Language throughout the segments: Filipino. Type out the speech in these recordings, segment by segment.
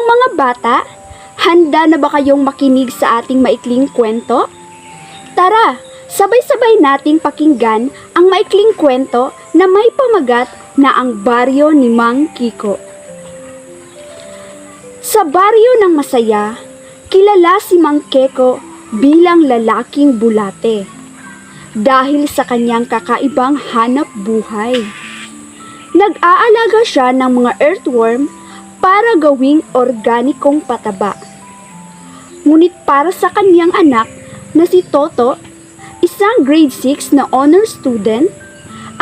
Mga bata, handa na ba kayong makinig sa ating maikling kwento? Tara, sabay-sabay nating pakinggan ang maikling kwento na may pamagat na ang baryo ni Mang Kiko. Sa baryo ng Masaya, kilala si Mang Kiko bilang lalaking bulate dahil sa kanyang kakaibang hanap buhay. Nag-aalaga siya ng mga earthworm para gawing organikong pataba. Ngunit para sa kanyang anak na si Toto, isang grade 6 na honor student,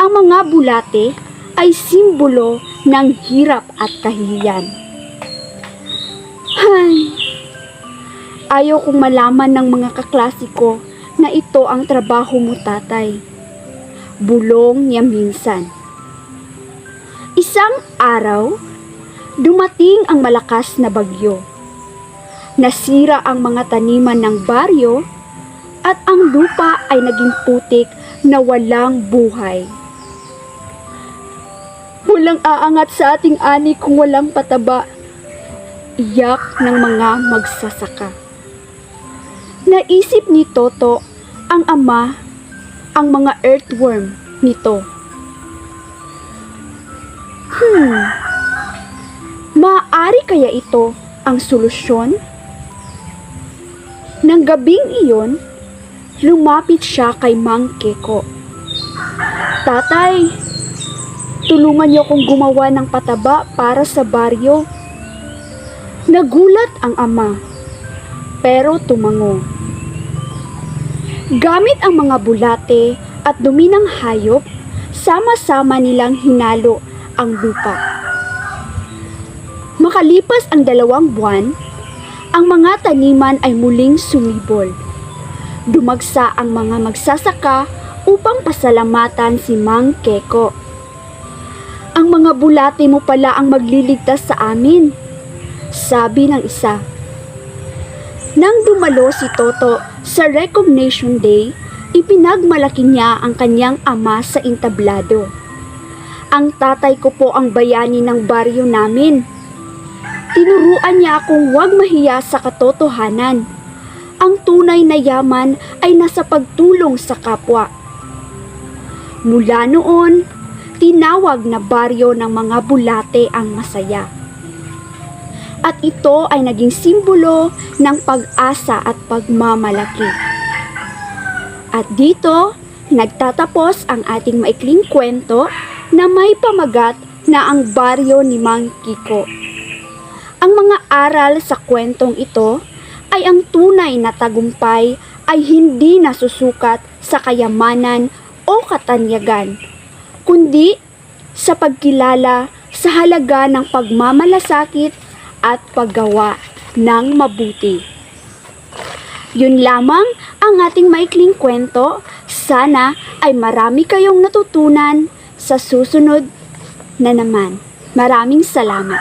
ang mga bulate ay simbolo ng hirap at kahihiyan. Ayaw kong malaman ng mga kaklase ko na ito ang trabaho mo, tatay. Bulong niya minsan. Isang araw, dumating ang malakas na bagyo. Nasira ang mga taniman ng baryo at ang lupa ay naging putik na walang buhay. Walang aangat sa ating ani kung walang pataba. Iyak ng mga magsasaka. Naisip ni Toto, ang ama, ang mga earthworm nito. Maaari kaya ito ang solusyon? Nang gabing iyon, lumapit siya kay Mang Kiko. Tatay, tulungan niyo kong gumawa ng pataba para sa baryo. Nagulat ang ama, pero tumango. Gamit ang mga bulate at dumi ng hayop, sama-sama nilang hinalo ang lupa. Makalipas ang 2 buwan, ang mga taniman ay muling sumibol. Dumagsa ang mga magsasaka upang pasalamatan si Mang Kiko. Ang mga bulate mo pala ang magliligtas sa amin, sabi ng isa. Nang dumalo si Toto sa Recognition Day, ipinagmalaki niya ang kanyang ama sa entablado. Ang tatay ko po ang bayani ng baryo namin. Tinuruan niya akong huwag mahiya sa katotohanan. Ang tunay na yaman ay nasa pagtulong sa kapwa. Mula noon, tinawag na baryo ng mga bulate ang Masaya. At ito ay naging simbolo ng pag-asa at pagmamalaki. At dito, nagtatapos ang ating maikling kwento na may pamagat na ang baryo ni Mang Kiko. Ang mga aral sa kwentong ito ay ang tunay na tagumpay ay hindi nasusukat sa kayamanan o katanyagan, kundi sa pagkilala sa halaga ng pagmamalasakit at paggawa ng mabuti. Yun lamang ang ating maikling kwento. Sana ay marami kayong natutunan sa susunod na naman. Maraming salamat.